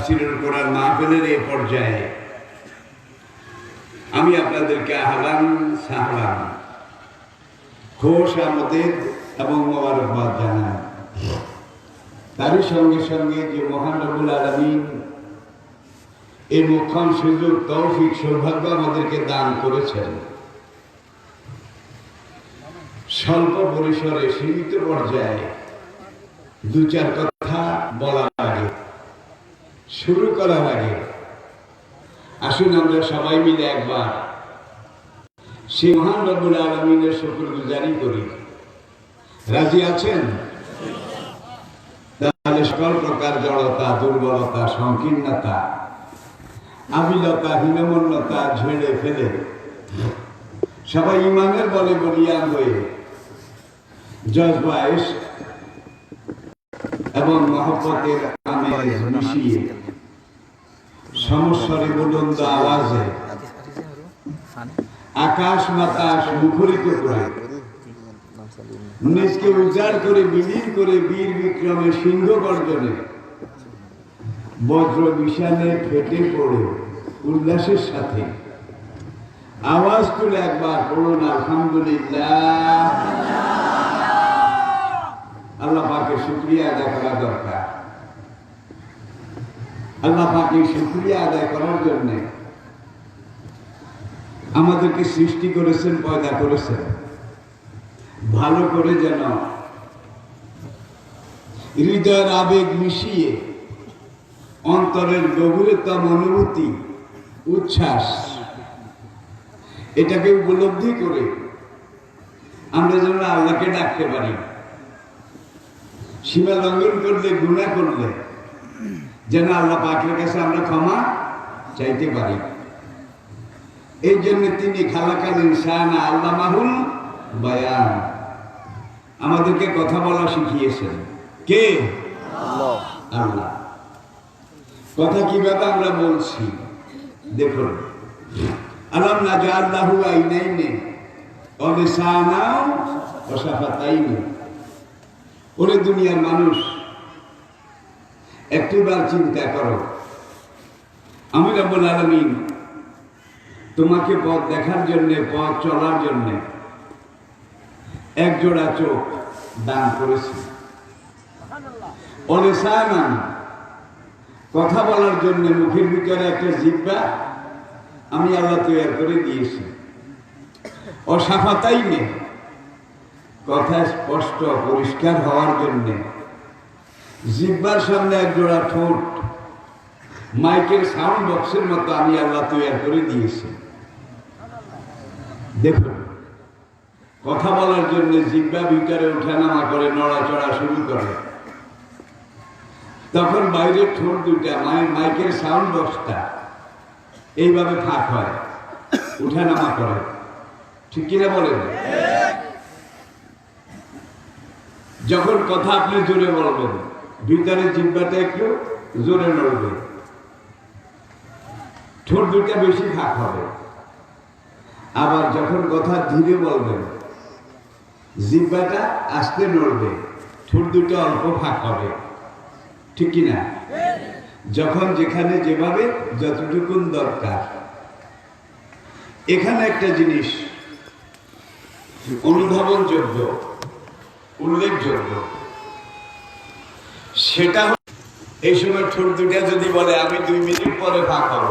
তাফসীরুল কোরআন মাহফিলের এই পর্যায়ে আমি আপনাদেরকে আহলান সাহলান খোশ আমদেদ এবং মোবারকবাদ জানাই। তারই সঙ্গে সঙ্গে যে মহান রব্বুল আলামিন এই মোক্ষম সুযোগ তৌফিক সৌভাগ্য আমাদেরকে দান করেছেন, স্বল্প পরিসরে সীমিত পর্যায়ে দু চার কথা বলার আগে, শুরু করার আগে আসুন আমরা সবাই মিলে একবার সেই মহান রব্বুল আলামিনের শুকরগুজারি করি। রাজি আছেন? তাহলে সকল প্রকার জড়তা, দুর্বলতা, সংকীর্ণতা, আবিলতা, হীনমন্যতা ঝেড়ে ফেলে সবাই ইমানের বলে বলিয়ান হয়ে জজবা ইশক এবং মহব্বতের আমেজ মিশিয়ে সমস্বরে বুলন্দ আওয়াজে আকাশ বাতাস মুখরিত করে নিজকে উজাড় করে বিলীন করে বীর বিক্রমে সিংহ গর্জনে বজ্র বিষানে ফেটে পড়ে উল্লাসের সাথে আওয়াজ তুলে একবার পড়ুন আলহামদুলিল্লাহ। আল্লাহ পাকের শুকরিয়া আদায় করা দরকার। আল্লাহ পাকের শুকরিয়া আদায় করার জন্য আমাদেরকে সৃষ্টি করেছেন, পয়দা করেছেন ভালো করে যেন হৃদয়ের আবেগ মিশিয়ে অন্তরের গভীরতম অনুভূতি, উচ্ছ্বাস এটাকে উপলব্ধি করে আমরা যেন আল্লাহকে ডাকতে পারি। সীমা লঙ্ঘন করলে, গুনাহ করলে যেন আল্লাহ পাকের কাছে আমরা ক্ষমা চাইতে পারি। এই জন্য তিনি খালাকাল ইনসান আল্লামাহুল বায়ান, আমাদেরকে কথা বলা শিখিয়েছেন। কে? আল্লাহ। কথা কিভাবে আমরা বলছি দেখুন, আলাম নাজআল লাহু আইনাইনি ওয়া লিসানাও ওয়া শাফাতাইনি। ওরে দুনিয়ার মানুষ, একটিবার চিন্তা করো, আমি রব্বুল আলামিন তোমাকে পথ দেখার জন্য, পথ চলার জন্য এক জোড়া চোখ দান করেছি। অলিসানান, কথা বলার জন্য মুখের ভিতরে একটা জিহ্বা আমি আল্লাহ তৈরি করে দিয়েছি। অসাফাতাইনে, কথা স্পষ্ট পরিষ্কার হওয়ার জন্য জিহ্বার সামনে এক জোড়া ঠোঁট মাইকের সাউন্ড বক্সের মতো আমি আল্লাহ তৈরি করে দিয়েছি। দেখুন, কথা বলার জন্য জিহ্বা ভিতরে ওঠানামা করে, নড়াচড়া শুরু করে, তখন বাইরের ঠোঁট দুইটা মাইকের সাউন্ড বক্সটা এইভাবে ফাঁক হয়, উঠানামা করে। ঠিক কিনা বলেন? যখন কথা আপনি জোরে বলবেন, ভিতরে জিহ্বাটা একটু জোরে নড়বে, ঠোঁট দুইটা বেশি ফাঁক হবে। আবার যখন কথা ধীরে বলবেন, জিহ্বাটা আস্তে নড়বে, ঠোঁট দুটো অল্প ফাঁক হবে। ঠিক কিনা? যখন যেখানে যেভাবে যতটুকুন দরকার। এখানে একটা জিনিস অনুধাবনযোগ্য, উল্লেখযোগ্য, সেটা এই সময় ঠোঁট দুটা যদি বলে আমি 2 মিনিট পরে ফাঁক হব,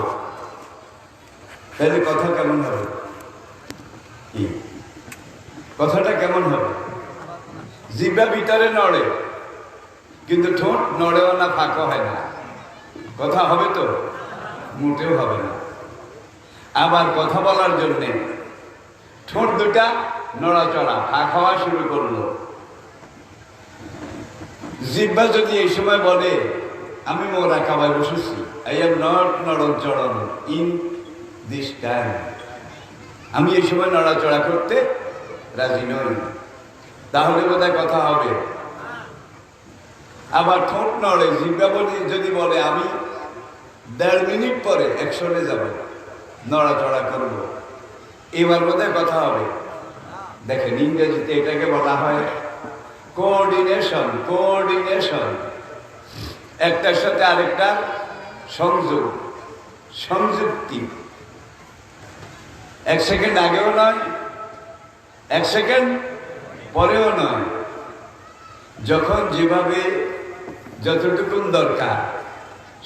তাহলে কথা কেমন হবে? কথাটা কেমন হবে? জিহ্বা ভিতরে নড়ে কিন্তু ঠোঁট নড়েও না, ফাঁকা হয় না, কথা হবে তো? মোটেও হবে না। আবার কথা বলার জন্যে ঠোঁট দুটা নড়াচড়া, ফাঁক হওয়া শুরু করলো। জিহ্বা যদি এই সময় বলে আমি মোরাকাবায় বসেছি, আই এম নট নড়নচড়ন ইন দিস টাইম, আমি এই সময় নড়াচড়া করতে রাজি নই, তাহলে বোধহয় কথা হবে। আবার ঠোঁট নড়ে, জিহ্বা যদি বলে আমি 1.5 মিনিট পরে অ্যাকশনে যাব, নড়াচড়া করব, এবার বোধহয় কথা হবে। দেখেন, ইংরেজিতে এটাকে বলা হয় কোঅর্ডিনেশন। কোঅর্ডিনেশন, একটার সাথে আরেকটা সংযোগ, সংযুক্তি। 1 সেকেন্ড আগেও নয়, 1 সেকেন্ড পরেও নয়। যখন যেভাবে যতটুকু দরকার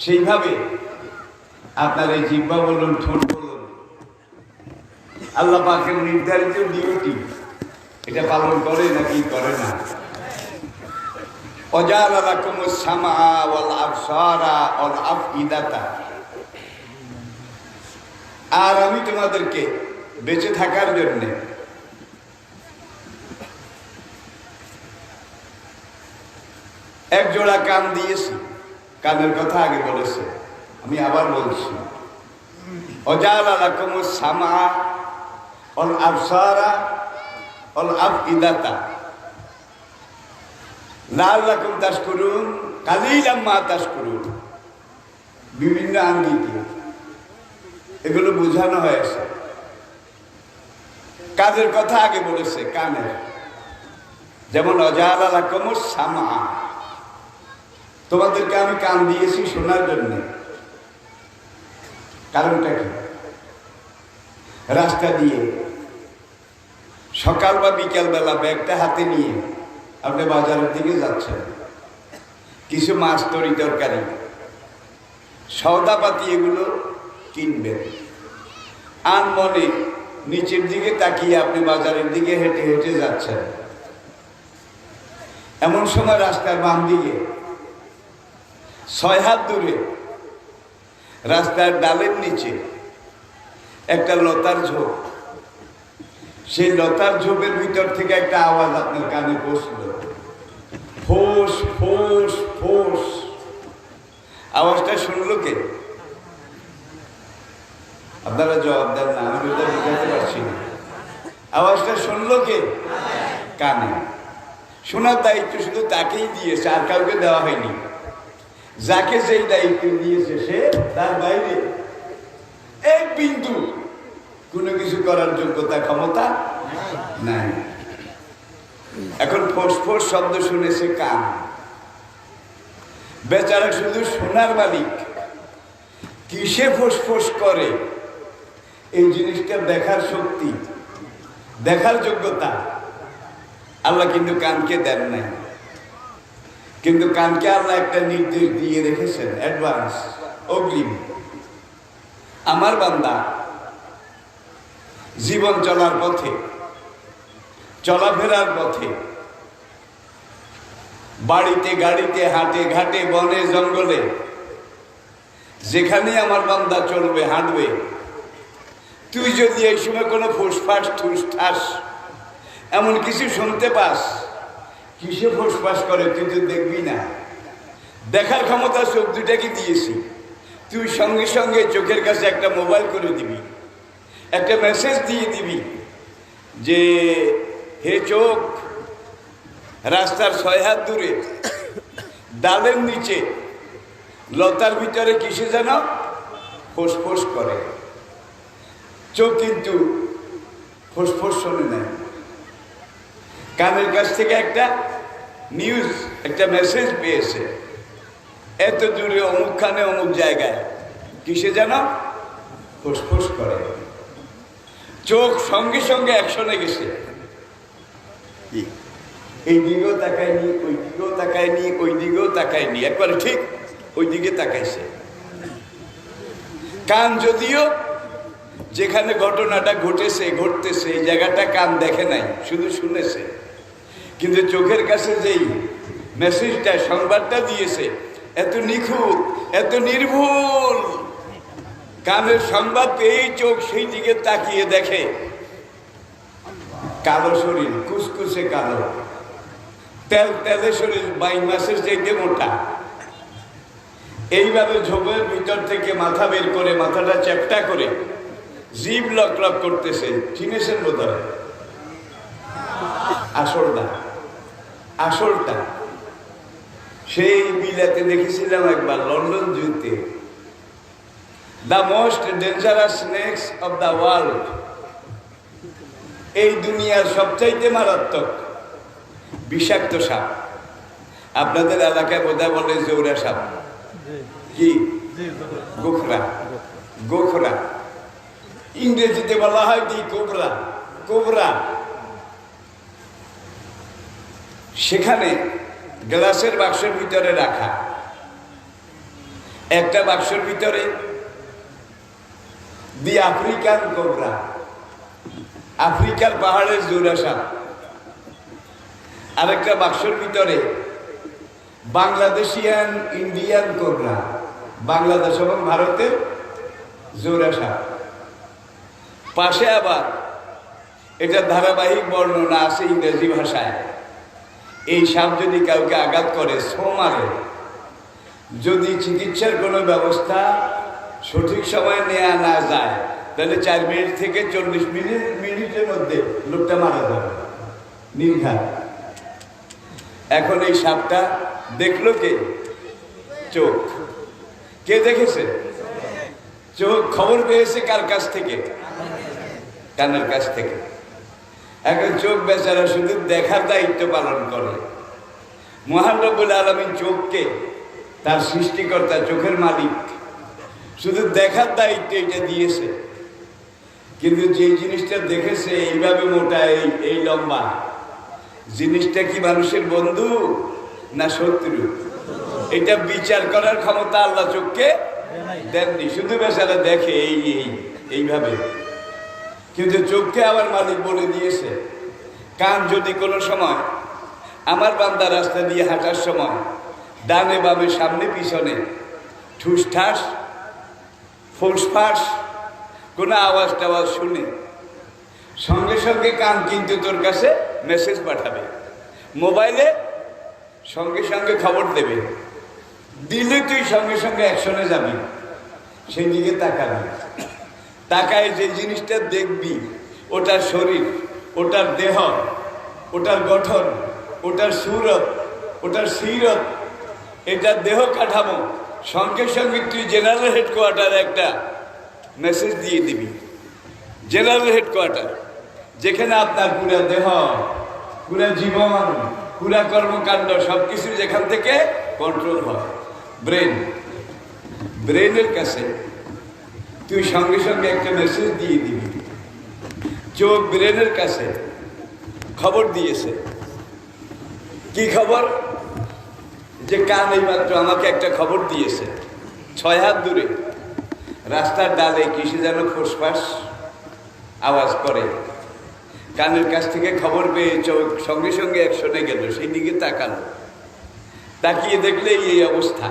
সেইভাবে আপনার এই জিহ্বা বলুন, ঠোঁট বলুন, আল্লাহ পাকের নির্ধারিত ডিউটি এটা পালন করে নাকি করে না? ওয়াজাআলা লাকুমুস সামআ ওয়াল আবসারা ওয়াল আফইদাতা। আর আমি তোমাদেরকে বেঁচে থাকার জন্য এক জোড়া কান দিয়েছি। কানের কথা আগে বলেছে, আমি আবার বলছি। ওয়াজাআলা লাকুমুস সামআ ওয়াল আবসারা ওয়াল আফইদাতা লাআল্লাকুম তাশকুরুন কালিলাম মা তাশকুরুন। বিভিন্ন আঙ্গিকে এগুলো বোঝানো হয়েছে। কাজের কথা আগে বলেছে, কানের। যেমন ওয়াজাআলা লাকুমুস সামআ, তোমাদেরকে আমি কান দিয়েছি শোনার জন্য। কারণটা কি? রাস্তা দিয়ে সকাল বা বিকেল বেলা ব্যাগটা হাতে নিয়ে আপনি বাজারের দিকে যাচ্ছেন, কিছু মাছ, তরি তরকারি, সওদাপাতি এগুলো কিনবেন। আনমনে নিচের দিকে তাকিয়ে আপনি বাজারের দিকে হেঁটে হেঁটে যাচ্ছেন। এমন সময় রাস্তার বাম দিকে 6 হাত দূরে রাস্তার ডালের নিচে একটা লতার ঝোপ। সেই লতার ঝোপের ভিতর থেকে একটা আওয়াজ আপনার কানে পৌঁছল, ফোঁস ফোঁস ফোঁস। আওয়াজটা শুনলো কে? আপনারা জবাব দেন না, আমি ওটা বুঝাতে পারছি না। আওয়াজটা শুনলো কে? কানে। শোনার দায়িত্ব শুধু তাকেই দিয়েছে, আর কাউকে দেওয়া হয়নি। যাকে যেই দায়িত্ব দিয়েছে সে তার বাইরে এক বিন্দু কোনো কিছু করার যোগ্যতা, ক্ষমতা নাই। এখন ফোঁস শব্দ শুনেছে কান। বেচারা শুধু শোনার মালিক, কিসে ফোঁস করে এই জিনিসটা দেখার শক্তি, দেখার যোগ্যতা আল্লাহ কিন্তু কানকে দেন নাই। কিন্তু কানকে আল্লাহ একটা নির্দেশ দিয়ে রেখেছেন, অ্যাডভান্স, অগ্রিম। আমার বান্দা জীবন চলার পথে, চলাফেরার পথে, বাড়িতে গাড়িতে, হাটে ঘাটে, বনে জঙ্গলে, যেখানে আমার বান্দা চলবে, হাঁটবে, তুই যদি এই সময় কোনো ফুসফাস ঠুসঠাস এমন কিছু শুনতে পাস, কিসে ফুসফাস করে তুই তো দেখবি না। দেখার ক্ষমতা চোখ দুটাকে দিয়েছি, তুই সঙ্গে সঙ্গে চোখের কাছে একটা মোবাইল করে দিবি, একটা মেসেজ দিয়ে দিবি যে হে চোখ, রাস্তার 6 হাত দূরে ডালের নিচে লতার ভিতরে কিসে যেন ফোঁস করে। চোখ কিন্তু ফোঁস শোনে নাই, কানের কাছ থেকে একটা নিউজ, একটা মেসেজ পেয়েছে, এত দূরে অমুকখানে অমুক জায়গায় কিসে যেন ফোঁস করে। চোখ সঙ্গে সঙ্গে অ্যাকশনে গেছে। এই দিকেও তাকায়নি, ওই দিকেও তাকায়নি, ওই দিকেও তাকায়নি, একবারে ঠিক ওই দিকে তাকাইছে। কান যদিও যেখানে ঘটনাটা ঘটতেছে এই জায়গাটা কান দেখে নাই, শুধু শুনেছে, কিন্তু চোখের কাছে যেই মেসেজটা, সংবাদটা দিয়েছে, এত নিখুঁত, এত নির্ভুল, কানের সংবাদ পেয়েই চোখ সেই দিকে তাকিয়ে দেখে কালো শরীর, কুসকুসে কালো, তেলে শরীর, 22 মাসের চাইতে মোটা। এইভাবে ঝোপের ভিতর থেকে মাথা বের করে, মাথাটা চ্যাপটা করে জিভ লক করতেছে। চিনেছেন বোধ হয়? আসলটা সেই বিলাতে দেখেছিলাম একবার, লন্ডন জুতে। The most dangerous snakes of the world, এই দুনিয়ার সবচাইতে মারাত্মক বিষাক্ত সাপ। আপনাদের এলাকায় বোধহয় বলে জৌরা সাপ। কি গোখরা, গোখরা ইংরেজিতে বলা হয় কি কোবরা, কোবরা। সেখানে গ্লাসের বাক্সের ভিতরে রাখা, একটা বাক্সের ভিতরে দি আফ্রিকান কোবরা, আফ্রিকার পাহাড়ের জোড়াসাপ। আরেকটা বাক্সের ভিতরে বাংলাদেশিয়ান ইন্ডিয়ান কোবরা, বাংলাদেশ এবং ভারতের জোড়াসাপ। পাশে আবার এটা ধারাবাহিক বর্ণনা আছে ইংরেজি ভাষায়। এই সাপ যদি কাউকে আঘাত করে, ছো মারে, যদি চিকিৎসার কোনো ব্যবস্থা সঠিক সময় নেওয়া না যায়, তাহলে 4 মিনিট থেকে 40 মিনিটের মধ্যে লোকটা মারা যাবে নির্ঘাত। এখন এই সাপটা দেখলো কে? চোখ। কে দেখেছে? চোখ। খবর পেয়েছে কার কাছ থেকে? কানের কাছ থেকে। এখন চোখ বেচারা শুধু দেখার দায়িত্ব পালন করে। মহান রব্বুল আলামিন চোখকে তার সৃষ্টিকর্তা, চোখের মালিক, শুধু দেখার দায়িত্ব এটা দিয়েছে। কিন্তু যে জিনিসটা দেখেছে এইভাবে মোটা, এই লম্বা, জিনিসটা কি মানুষের বন্ধু না শত্রু? এটা বিচার করার ক্ষমতা আল্লাহ চোখকে দেননি। শুধু বেচারা দেখে এইভাবে। কিন্তু চোখকে আবার মালিক বলে দিয়েছে, কান যদি কোনো সময় আমার বান্দা রাস্তা দিয়ে হাঁটার সময় ডানে বামে সামনে পিছনে ঠুসঠাস ফুসফাস কোনো আওয়াজ টাওয়াজ শুনে, সঙ্গে সঙ্গে কান কিন্তু তোর কাছে মেসেজ পাঠাবে, মোবাইলে সঙ্গে সঙ্গে খবর দেবে। দিলে তুই সঙ্গে সঙ্গে অ্যাকশনে যাবি, সেই দিকে তাকাবি। তাকায় যে জিনিসটা দেখবি, ওটার শরীর, ওটার দেহ, ওটার গঠন, ওটার সুরত, ওটার সিরত, এটার দেহ কাঠামো, সঙ্গে সঙ্গে তুই জেনারেল হেডকোয়ার্টারে একটা মেসেজ দিয়ে দিবি। জেনারেল হেডকোয়ার্টার, যেখানে আপনার পুরা দেহ, পুরা জীবন, পুরা কর্মকাণ্ড সবকিছু যেখান থেকে কন্ট্রোল হয়, ব্রেন। ব্রেনের কাছে তুই সঙ্গে সঙ্গে একটা মেসেজ দিয়ে দিবি। চোখ ব্রেনের কাছে খবর দিয়েছে। কি খবর? যে কান এইমাত্র আমাকে একটা খবর দিয়েছে, 6 হাত দূরে রাস্তার ডালে কিসে যেন ফোসফাস আওয়াজ করে। কানের কাছ থেকে খবর পেয়ে চোখ সঙ্গে সঙ্গে অ্যাকশনে গেল, সেই দিকে তাকালো। তাকিয়ে দেখলে এই অবস্থা।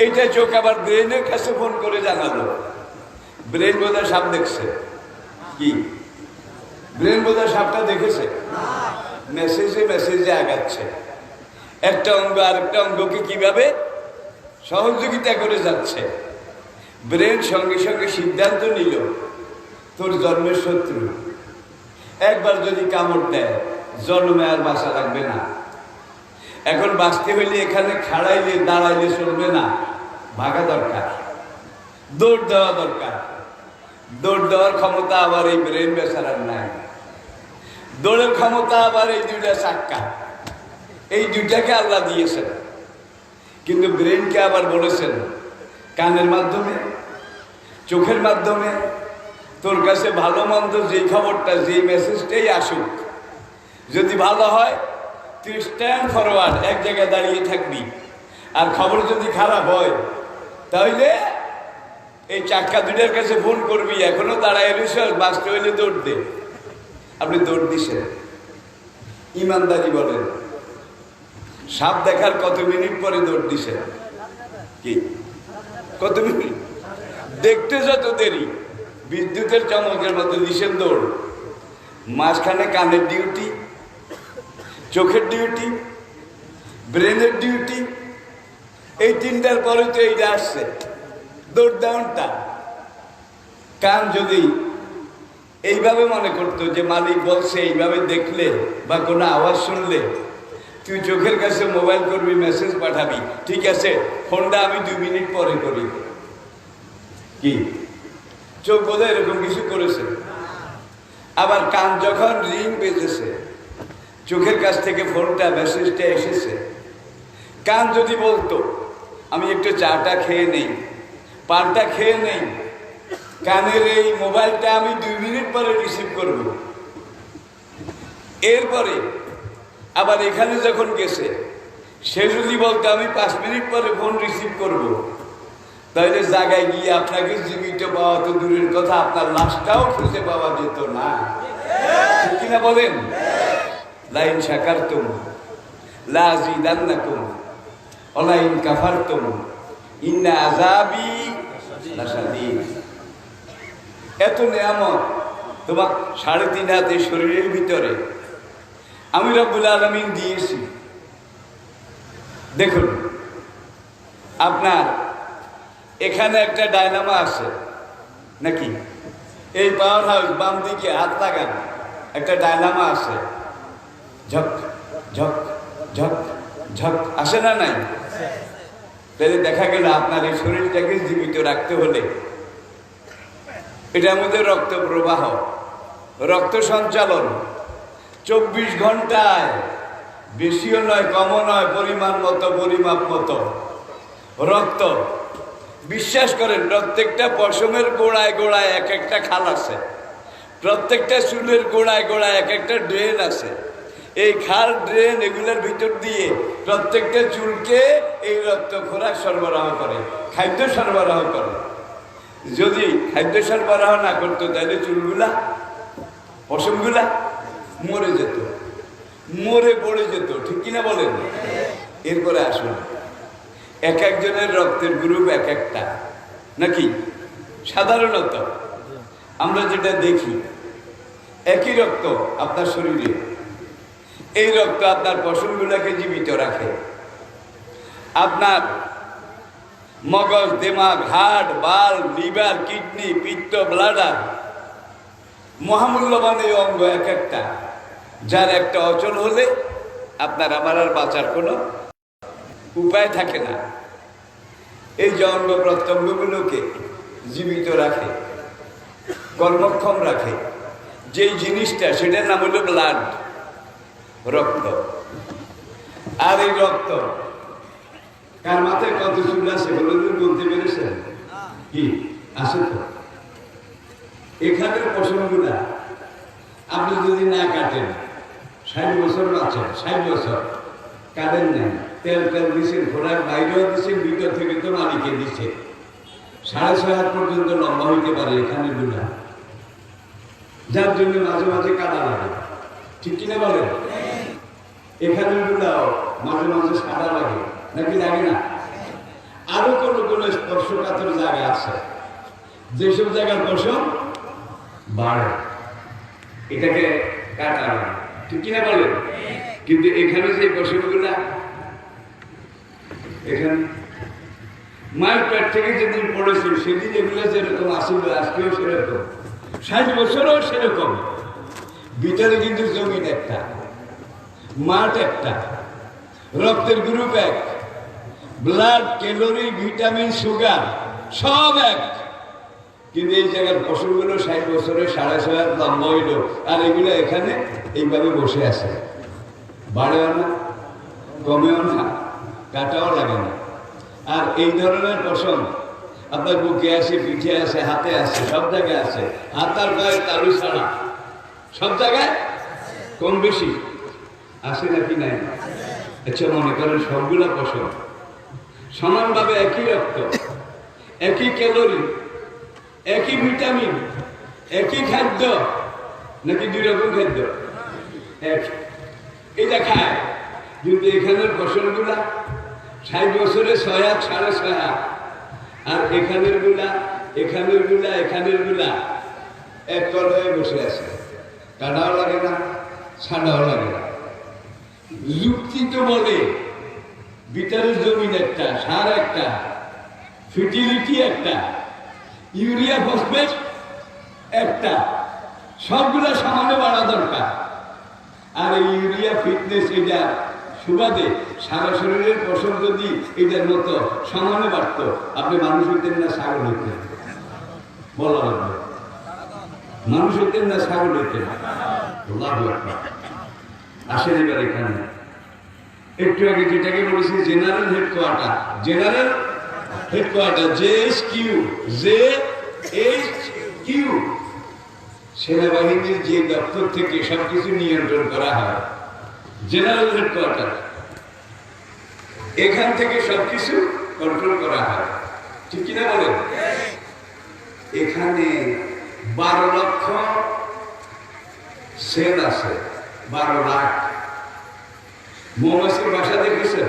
এইটা চোখ আবার ব্রেনের কাছে ফোন করে জানালো। ব্রেন বোধহয় সাপ দেখছে। কি ব্রেন বোধহয় সাপটা দেখেছে? মেসেজে আগাচ্ছে। একটা অঙ্গ আরেকটা অঙ্গকে কিভাবে সহযোগিতা করে যাচ্ছে। ব্রেন সঙ্গে সঙ্গে সিদ্ধান্ত নিল, তোর জন্মের শত্রু একবার যদি কামড় দেয়, জন্মে আর বাঁচা লাগবে না। এখন বাঁচতে হইলে এখানে খাড়াইলে দাঁড়াইলে চলবে না, ভাগা দরকার, দৌড় দেওয়া দরকার। দৌড় দেওয়ার ক্ষমতা আবার এই ব্রেন বেচারার নাই। দৌড়ের ক্ষমতা আবার এই 2টা চাক্কা, এই 2টাকে আল্লাহ দিয়েছেন। কিন্তু ব্রেনকে আবার বলেছেন, কানের মাধ্যমে, চোখের মাধ্যমে তোর কাছে ভালো মন্দ যেই খবরটা, যেই মেসেজটাই আসুক, যদি ভালো হয় তুই স্ট্যান্ড ফরওয়ার্ড, এক জায়গায় দাঁড়িয়ে থাকবি। আর খবর যদি খারাপ হয় তাহলে এই চাক্কা 2টার কাছে ফোন করবি, এখনো দাঁড়ায় রয়েছে, বাঁচতে হইলে দৌড় দে। আপনি দৌড় দিছেন। ইমানদারি বলেন, সাপ দেখার কত মিনিট পরে দৌড় দিছেন? কি কত মিনিট? দেখতে যত দেরি, বিদ্যুতের চমকের মতো দিছেন দৌড়। মাঝখানে কানের ডিউটি, চোখের ডিউটি, ব্রেনের ডিউটি, এই 3টার পরে তো এইটা আসছে, দৌড় দেওয়ানটা। কান যদি এইভাবে মনে করতো যে মালিক বলছে, এইভাবে দেখলে বা কোনো আওয়াজ শুনলে তুই চোখের কাছে মোবাইল করবি, মেসেজ পাঠাবি, ঠিক আছে ফোনটা আমি 2 মিনিট পরে করি। কি চোখ বোধহয় এরকম কিছু করেছে? আবার কান যখন রিং বেজেছে, চোখের কাছ থেকে ফোনটা মেসেজটা এসেছে, কান যদি বলতো আমি একটু চাটা খেয়ে নেই, পানটা খেয়ে নেই, কানের এই মোবাইলটা আমি 2 মিনিট পরে রিসিভ করব। এরপরে আবার এখানে যখন গেছে সে যদি বলতো আমি 5 মিনিট পরে ফোন রিসিভ করব, তাহলে জায়গায় গিয়ে আপনাকে জীবিত পাওয়া তো দূরের কথা, আপনার লাশটাও খুঁজে পাওয়া যেত না, ঠিক কিনা বলেন? লাইন শাকারতুম লাযিদান্নাকুম ওয়া লাইন কাফারতুম ইন্না আযাবি লাশাদীদ। এত নিয়ামত তোমার 3.5 হাতে শরীরের ভিতরে আমি রব্বুল আলামিন দিয়েছি। দেখুন, আপনার এখানে একটা ডায়নামো আছে নাকি? এই পাওয়ার হাউস বাম দিকে হাত লাগান, একটা ডায়নামো আছে, ঝক ঝক ঝক ঝক আসে না নাই? তাহলে দেখা গেল আপনার এই শরীরটাকে জীবিত রাখতে হলে এটার মধ্যে রক্ত প্রবাহ, রক্ত সঞ্চালন 24 ঘন্টায়, বেশিও নয় কমও নয়, পরিমাণ মতো পরিমাপ মতো রক্ত। বিশ্বাস করেন, প্রত্যেকটা পশমের গোড়ায় গোড়ায় এক একটা খাল আছে, প্রত্যেকটা চুলের গোড়ায় গোড়ায় এক একটা ড্রেন আছে। এই খাল ড্রেন এগুলোর ভিতর দিয়ে প্রত্যেকটা চুলকে এই রক্ত খোরাক সরবরাহ করে, খাদ্য সরবরাহ করে। যদি খাদ্য সরবরাহ না করতো তাহলে চুলগুলা, পশমগুলা মরে যেত, মরে পড়ে যেত, ঠিক কিনা বলেন? এরপরে আসুন, এক একজনের রক্তের গ্রুপ এক একটা নাকি? সাধারণত আমরা যেটা দেখি, একই রক্ত আপনার শরীরে, এই রক্ত আপনার পশমগুলোকে জীবিত রাখে। আপনার মগজ, দিমাগ, হার্ট, বাল, লিভার, কিডনি, পিত্ত, ব্লাডার, মহামূল্যবান এই অঙ্গ এক একটা, যার একটা অচল হলে আপনার আমার আর বাঁচার কোনো উপায় থাকে না। এই যে অঙ্গ প্রত্যঙ্গগুলোকে জীবিত রাখে, কর্মক্ষম রাখে যেই জিনিসটা, সেটার নাম হলো ব্লাড, রক্ত। আর এই রক্ত কার মাথায় কত চুল আছে বলতে পেরেছেন কি? আছে তো। এখানের পশমগুলা আপনি যদি না কাটেন, 60 বছর বাঁচেন, 60 বছর কাটেন নেন, তেল তেল দিচ্ছেন, ঘোড়ার বাইরেও দিচ্ছেন, ভিতর থেকে তো মালিকে দিচ্ছে, 6.5 হাত পর্যন্ত লম্বা হইতে পারে এখানের গুলা, যার জন্য মাঝে মাঝে কাটা লাগে, ঠিক কিনা বলেন? এখানের গুলাও মাঝে মাঝে সাদা লাগে নাকি লাগে না? আরো কোনো স্পর্শকাতর জায়গা আছে, যেসব জায়গার পশম বাড়ে, এটাকে কাটা লাগে, ঠিক কিনা বলেন? কিন্তু এখানে যে পশমগুলা, এখানে মায়ের পেট থেকে যেদিন পড়েছিল সেদিন এগুলো যেরকম আসিল, আজকেও সেরকম, 60 বছরও সেরকম। ভিতরে কিন্তু জমিন একটা, মাঠ একটা, রক্তের গ্রুপ এক, ব্লাড, ক্যালোরি, ভিটামিন, সুগার সব এক। কিন্তু এই জায়গার ফসলগুলো 60 বছরে 6.5 হাত লম্বা হইল, আর এগুলো এখানে এইভাবে বসে আছে, বাড়েও না, কমেও না, কাটাও লাগে না। আর এই ধরনের পশম আপনার বুকে আছে, পিঠে আছে, হাতে আছে, সব জায়গায় আছে, হাত আর পায়ের তালু ছাড়া সব জায়গায় কম বেশি আছে নাকি নাই? আচ্ছা, মনে করেন সবগুলা পশম সমানভাবে একই রক্ত, একই ক্যালোরি, একই ভিটামিন, একই খাদ্য, নাকি 2 রকম খাদ্য? এক, এটা খায়। কিন্তু এখানের ফসলগুলা 60 বছরে 6 হাত, 6.5 হাত, আর এখানের গুলা এক তল হয়ে বসে আছে, কাটাও লাগে না, ছাড়াও লাগে না। যুক্তি তো বলে ভিটামিন জমিন একটা, সার একটা, ফিটিলিটি একটা, ইউরিয়া ফসফেট একটা, সবগুলা সমানে বাড়া দরকার। আর এই ইউরিয়া ফিটনেস এটা সুবাদে সারা শরীরের পশম যদি এটার মতো সমানে বাড়ত, আপনি মানুষ হইতেন না ছাগল হইতেন? বলা লাগবে, মানুষ হইতেন না ছাগল হইতেন? আসেন এবার এখানে একটু আগে যেটাকে বলেছি general headquarter, general headquarter JHQ, সেনাবাহিনীর যে দপ্তর থেকে সবকিছু নিয়ন্ত্রণ করা হয়, জেনারেল হেডকোয়ার্টার, এখান থেকে সবকিছু কন্ট্রোল করা হয়, ঠিক কিনা বলেন? এখানে 12 লক্ষ সেল আছে, 12 লাখ। মৌমাছির বাসা দেখেছেন?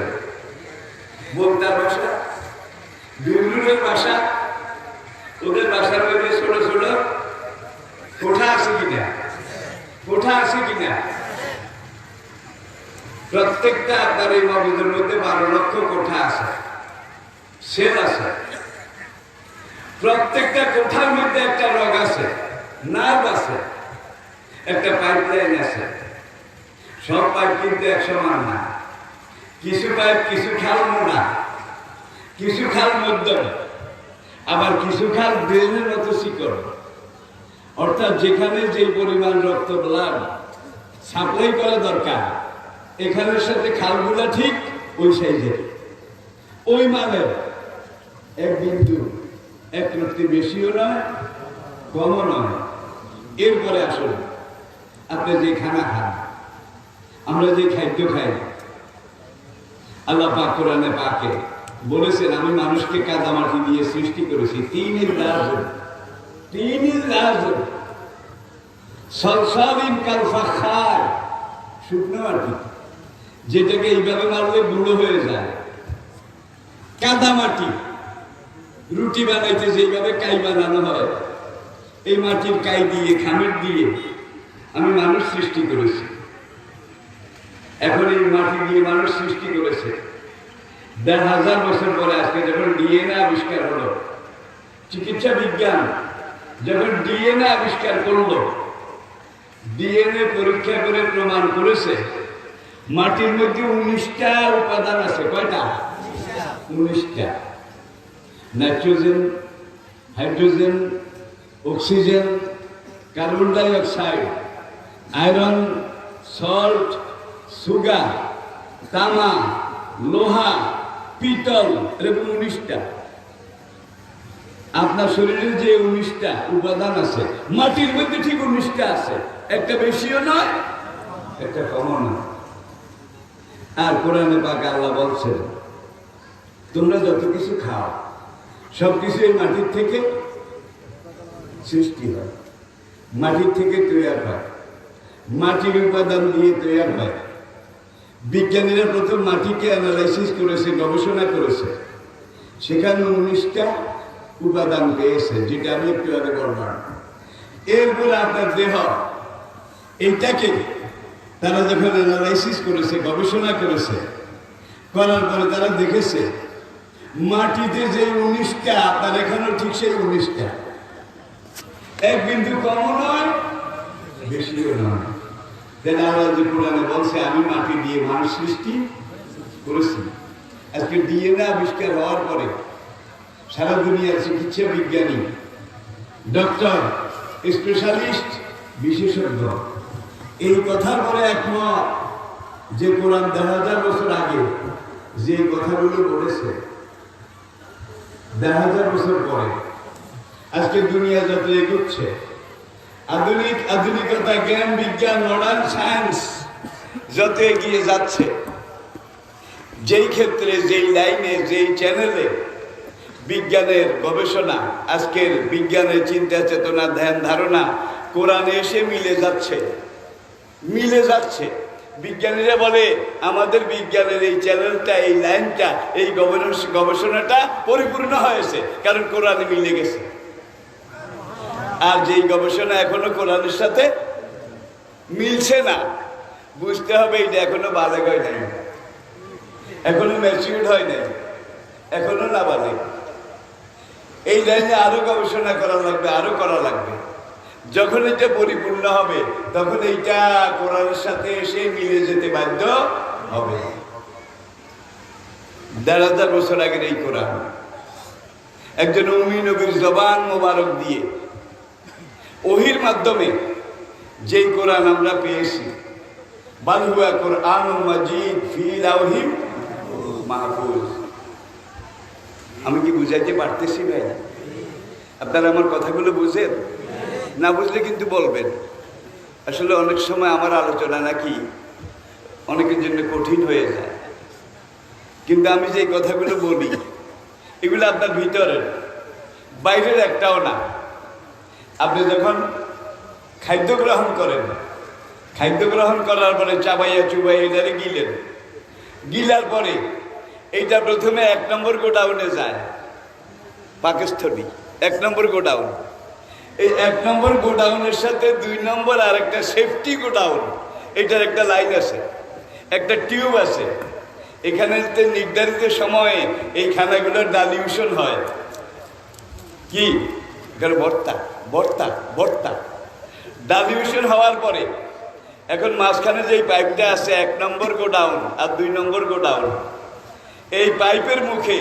বোলতার বাসা, বিউলুরের বাসা, ওদের বাসার মধ্যে ছোট ছোট কোঠা আছে কিনা? কোঠা আছে কিনা? প্রত্যেকটা আপনার এই মসজিদের মধ্যে 12 লক্ষ কোঠা আছে, সেল আছে। প্রত্যেকটা কোঠার মধ্যে একটা রগ আছে, নার্ভ আছে, একটা পাইপলাইন আছে। সব পাইপ কিন্তু এক সমান না, কিছু পাইপ কিছু খাল মোটা, কিছু খাল মধ্যম, আবার কিছু খাল ব্রেনের মতো শিকড়। অর্থাৎ যেখানে যে পরিমাণ রক্ত ব্লাড সাপ্লাই করা দরকার, এখানের সাথে খালগুলা ঠিক ওই সাইজের, ওই মানের, এক বিন্দু, এক রক্তি বেশিও নয় কমও নয়। এরপরে আসুন, আপনি যে খানা খান, আমরা যে খাদ্য খাই, আল্লাহ পাক কোরআনে পাকে বলেছেন, আমি মানুষকে কাদামাটি দিয়ে সৃষ্টি করেছি। তিনির রাজন সলসালিন কাল ফাখার, শুকনো মাটি, যেটাকে এইভাবে মারলে গুঁড়ো হয়ে যায়। কাদামাটি, রুটি বানাইতে যেভাবে কাই বানানো হয়, এই মাটির কাই দিয়ে, খামের দিয়ে আমি মানুষ সৃষ্টি করেছি। এখন এই মাটি দিয়ে মানুষ সৃষ্টি করেছে। 1000 বছর পরে আজকে যখন ডিএনএ আবিষ্কার হলো, চিকিৎসা বিজ্ঞান যখন ডিএনএ আবিষ্কার করলো, ডিএনএ পরীক্ষা করে প্রমাণ করেছে মাটির মধ্যে 19টা উপাদান আছে। কয়টা? 19টা। Nitrogen, hydrogen, oxygen, carbon die oxide, iron, salt, sugar, তামা, লোহা, পিতল, এরকম 19টা। আপনার শরীরে যে 19টা উপাদান আছে, মাটির মধ্যে ঠিক 19টা আছে, একটা বেশিও নয়, একটা কমও নয়। আর কোরআনে পাক আল্লাহ বলছেন, তোমরা যত কিছু খাও সবকিছু এই মাটির থেকে সৃষ্টি হয়, মাটির থেকে তৈরি হয়, মাটির উপাদান দিয়ে তৈরি হয়। বিজ্ঞানীরা প্রথম মাটিকে অ্যানালাইসিস করেছে, গবেষণা করেছে, সেখানে 19টা উপাদান পেয়েছে, যেটা আমি একটু আগে বললাম। এরপরে আপনার দেহ, এইটাকে তারা যখন অ্যানালাইসিস করেছে, গবেষণা করেছে, করার পরে তারা দেখেছে মাটিতে যে 19টা, আপনার এখানেও ঠিক সেই 19টা, এক বিন্দু কমও নয় বেশিও নয়। তাহলে আল্লাহ যে কোরআনে বলছে, আমি মাটি দিয়ে মানুষ সৃষ্টি করেছি। আজকে ডিএনএ আবিষ্কার হওয়ার পরে সারা দুনিয়ার চিকিৎসা বিজ্ঞানী, ডক্টর, স্পেশালিস্ট, বিশেষজ্ঞ এই কথার পরে একমত যে কোরআন 10,000 বছর আগে যে কথাগুলো বলেছে, 10,000 বছর পরে আজকে দুনিয়া যত এগোচ্ছে, আধুনিকতা, জ্ঞান, বিজ্ঞান, মডার্ন সায়েন্স যত এগিয়ে যাচ্ছে, যেই ক্ষেত্রে, যেই লাইনে, যেই চ্যানেলে বিজ্ঞানের গবেষণা, আজকের বিজ্ঞানের চিন্তা চেতনা, ধ্যান ধারণা কোরআনে এসে মিলে যাচ্ছে। বিজ্ঞানীরা বলে, আমাদের বিজ্ঞানের এই চ্যানেলটা, এই লাইনটা, এই গবেষণাটা পরিপূর্ণ হয়েছে, কারণ কোরআনে মিলে গেছে। আর যেই গবেষণা এখনো কোরআনের সাথে মিলছে না, বুঝতে হবে এটা এখনো বালেগ হয় নাই, এখনো ম্যাচিউরড হয় নাই, এখনো না বালেগ। এই লাইনে আরো গবেষণা করা লাগবে, আরো করা লাগবে। যখন এটা পরিপূর্ণ হবে, তখন এইটা কোরআনের সাথে এসে মিলে যেতে বাধ্য হবে। 1000 বছর আগের এই কোরআন একজন উম্মি নবীর জবান মোবারক দিয়ে, ওহির মাধ্যমে যেই কোরআন আমরা পেয়েছি, বাল হুয়া কুরআনুম মাজিদ ফি লাউহিম মাহফুজ। আমি কি বুঝাইতে পারতেছি ভাই? আপনারা আমার কথাগুলো বুঝেন? না বুঝলে কিন্তু বলবেন। আসলে অনেক সময় আমার আলোচনা নাকি অনেকের জন্য কঠিন হয়ে যায়, কিন্তু আমি যে কথাগুলো বলি এগুলো আপনার ভিতরের, বাইরের একটাও না। আপনি যখন খাদ্য গ্রহণ করেন, খাদ্য গ্রহণ করার পরে চাবাইয়া চুবাইয়া এটারে গিলেন, গিলার পরে এইটা প্রথমে 1 নম্বর গোডাউনে যায়, পাকস্থলী 1 নম্বর গোডাউন। এই 1 নম্বর গোডাউনের সাথে 2 নম্বর আর একটা সেফটি গোডাউন, এটার একটা লাইন আছে, একটা টিউব আছে। এখানে নির্ধারিত সময়ে এই খানাগুলোর ডালিউশন হয়। কি ভর্তা ভর্তা ভর্তা ডালিউশন হওয়ার পরে এখন মাঝখানে যে পাইপটা আছে 1 নম্বর গোডাউন আর 2 নম্বর গোডাউন, এই পাইপের মুখে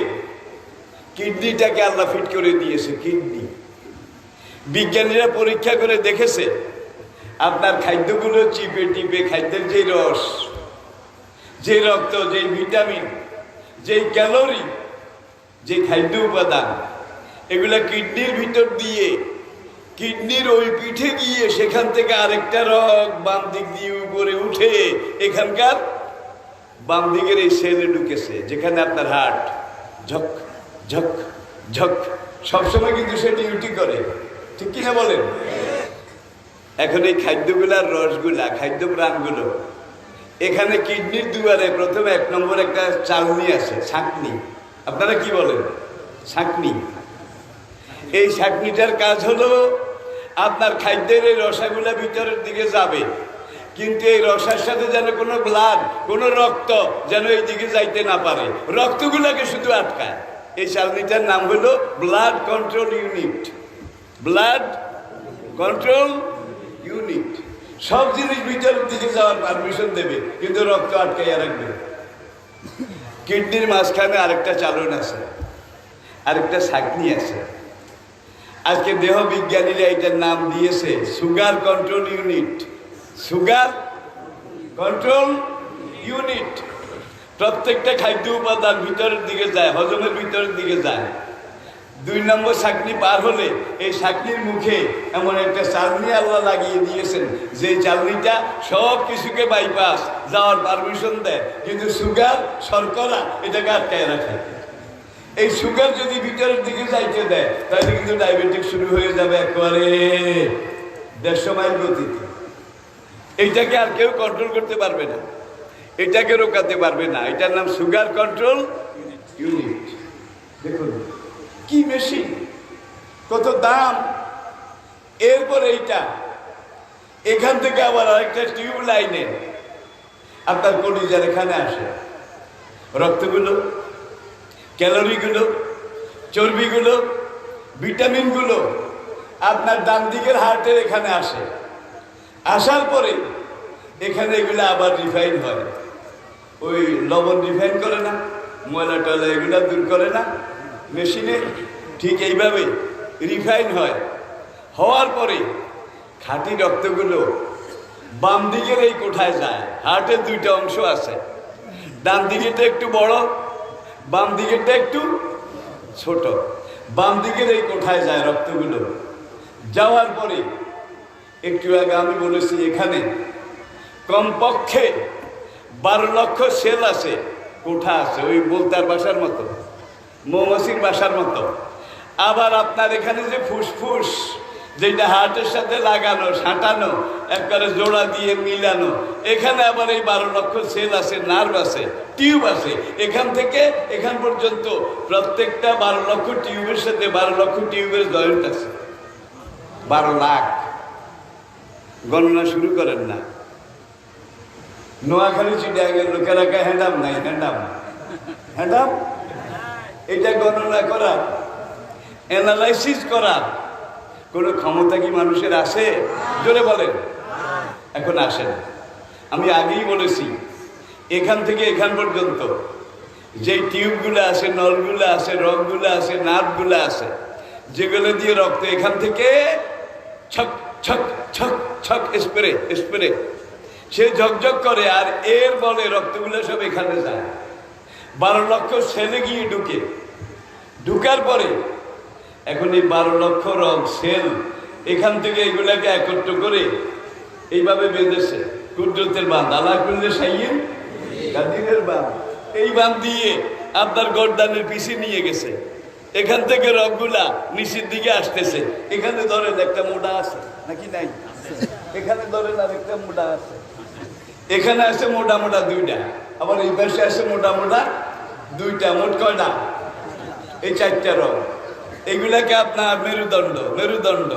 কিডনিটাকে আল্লাহ ফিট করে দিয়েছে। কিডনি বিজ্ঞানীরা পরীক্ষা করে দেখেছে আপনার খাদ্যগুলো চিপে টিপে খাদ্যের যে রস, যে রক্ত, যে ভিটামিন, যে ক্যালোরি, যে খাদ্য উপাদান, এগুলা কিডনির ভিতর দিয়ে কিডনির ওই পিঠে গিয়ে সেখান থেকে আরেকটা রক বাম দিক দিয়ে উপরে উঠে এখানকার বাম দিকের এই সেলে ঢুকেছে, যেখানে আপনার হার্ট ঝক ঝক ঝক সবসময় কিন্তু সে ডিউটি করে, ঠিক কিনা বলেন? এখন এই খাদ্যগুলার রসগুলা, খাদ্য প্রাণগুলো এখানে কিডনির দুয়ারে প্রথমে 1 নম্বর একটা চালনি আছে, ছাঁকনি। আপনারা কি বলেন? ছাঁকনি। এই ছাঁকনিটার কাজ হলো আপনার খাদ্যের এই রসাগুলা ভিতরের দিকে যাবে, কিন্তু এই রসার সাথে যেন কোনো ব্লাড, কোনো রক্ত যেন এই দিকে যাইতে না পারে, রক্তগুলাকে শুধু আটকায়। এই চালনিটার নাম হলো blood control unit. Blood control unit সব জিনিস ভিতরের দিকে যাওয়ার পারমিশন দেবে, কিন্তু রক্ত আটকাইয়া রাখবে। কিডনির মাঝখানে আরেকটা চালন আছে, আরেকটা ছাঁকনি আছে। আজকে দেহ বিজ্ঞানীরা এটার নাম দিয়েছে sugar control unit. Sugar control unit. প্রত্যেকটা খাদ্য উপাদান ভিতরের দিকে যায়, হজমের ভিতরের দিকে যায়। 2 নম্বর ছাঁকনি পার হলে এই ছাঁকনির মুখে এমন একটা চালনি আল্লাহ লাগিয়ে দিয়েছেন, যে চালনিটা সব কিছুকে বাইপাস যাওয়ার পারমিশন দেয়, কিন্তু সুগার, শর্করা এটাকে আটকায় রাখে। এই সুগার যদি ভিতরের দিকে যাইতে দেয় তাহলে কিন্তু ডায়াবেটিক শুরু হয়ে যাবে একেবারে 150 মাইল গতিতে। এইটাকে আর কেউ কন্ট্রোল করতে পারবে না, এটাকে রোকাতে পারবে না। এটার নাম সুগার কন্ট্রোল ইউনিট। দেখুন কি মেশিন, কত দাম। এরপর এইটা এখান থেকে আবার আরেকটা টিউব লাইনে আপনার কলিজার এখানে আসে, রক্তগুলো, ক্যালোরিগুলো, চর্বিগুলো, ভিটামিনগুলো আপনার ডান দিকের হার্টের এখানে আসে। আসার পরে এখানে এগুলো আবার রিফাইন হয়। ওই লবণ রিফাইন করে না, ময়লা টয়লা এগুলো দূর করে না মেশিনে, ঠিক এইভাবে রিফাইন হয়। হওয়ার পরে খাঁটি রক্তগুলো বাম দিকের এই কোঠায় যায়। হার্টের 2টা অংশ আছে, ডান দিকেরটা একটু বড়, বাম দিকেরটা একটু ছোট। বাম দিকের এই কোঠায় যায় রক্তগুলো। যাওয়ার পরে একটু আগে আমি বলেছি এখানে কমপক্ষে 12 লক্ষ সেল আছে, কোঠা আছে, ওই বোলতার বাসার মতো, মৌমাছির বাসার মতো। আবার আপনার এখানে যে ফুসফুস, যেটা হার্টের সাথে লাগানো, সাঁটানো, একবারে জোড়া দিয়ে মিলানো, এখানে আবার এই 12 লক্ষ সেল আছে, নার্ভ আছে, টিউব আছে। এখান থেকে এখান পর্যন্ত প্রত্যেকটা 12 লক্ষ টিউবের সাথে 12 লক্ষ টিউবের জয়েন্ট আছে। 12 লাখ। গণনা শুরু করেন না। নোয়াখালী চিটাগাঙ্গের লোকেরা হ্যান্ডাম নাই, হ্যান্ডাম হ্যান্ডাম। এটা গণনা করা, অ্যানালাইসিস করা কোনো ক্ষমতা কি মানুষের আছে? জোরে বলেন। এখন আসেন, আমি আগেই বলেছি এখান থেকে এখান পর্যন্ত যে টিউবগুলো আছে, নলগুলো আছে, রগগুলো আছে, নার্ভগুলো আছে, যেগুলো দিয়ে রক্ত এখান থেকে ছক ছক ছক ছক স্প্রে স্প্রে সে ঝকঝক করে, আর এর বলে রক্তগুলো সব এখানে যায়। 12 লক্ষ সেলে গিয়ে ঢুকার পরে এখন এই 12 লক্ষ রক সেল এখান থেকে এগুলাকে একত্র করে এইভাবে বেঁধেছে কুদরতের বাঁধ, আলা কুল্লে শাইইন কাদিরের বাঁধ। এই বাঁধ দিয়ে আপনার গর্দানের পিছে নিয়ে গেছে। এখান থেকে রকগুলা নিচের দিকে আসতেছে। এখানে ধরেন একটা মোটা আছে নাকি নাই, এখানে ধরেন আর একটা মোটা আছে, এখানে আছে মোটা মোটা 2টা, আবার এই পাশে আছে মোটা মোটা 2টা, মোট কয়টা? এই 4টা রক। এগুলাকে আপনার মেরুদণ্ড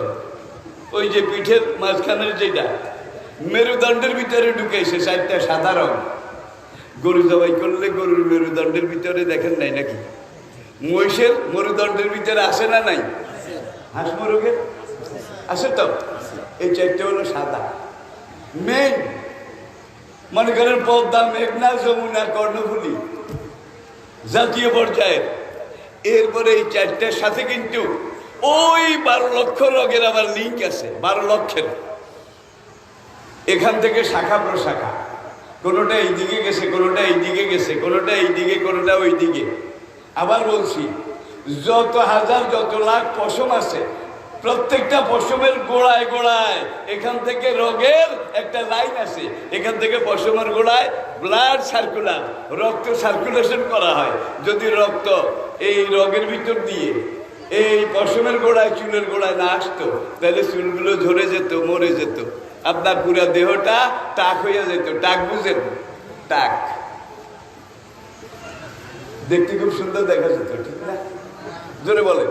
ওই যে পিঠের মাঝখানের যেটা মেরুদণ্ডের ভিতরে ঢুকেছে 4টা সাদা রং। গরু জবাই করলে গরুর মেরুদণ্ডের ভিতরে দেখেন নাই নাকি? মহিষের মেরুদণ্ডের ভিতরে আসে না নাই? হাঁস মুরগের আছে তো। এই 4টা হলো সাদা মেন। মনে করেন পদ্মা, মেঘনা, যমুনা, কর্ণফুলী জাতীয় পর্যায়ের। এরপরে এই 4টার সাথে কিন্তু ওই 12 লক্ষ রগের আবার লিঙ্ক আছে, 12 লক্ষের। এখান থেকে শাখা প্রশাখা, কোনোটা এইদিকে গেছে, কোনোটা এইদিকে গেছে, কোনোটা এইদিকে, কোনোটা ওই দিকে। আবার বলছি, যত হাজার যত লাখ পশম আছে, প্রত্যেকটা পশমের গোড়ায় গোড়ায় এখান থেকে রগের একটা লাইন আছে। এখান থেকে পশমের গোড়ায় ব্লাড সার্কুলার, রক্ত সার্কুলেশন করা হয়। যদি রক্ত এই রগের ভিতর দিয়ে এই পশমের গোড়ায়, চুলের গোড়ায় না আসতো, তাহলে চুলগুলো ঝরে যেত, মরে যেত, আপনার পুরা দেহটা টাক হয়ে যেত। টাক বুঝেন? টাক দেখতে খুব সুন্দর দেখা যেত, ঠিক না? জোরে বলেন।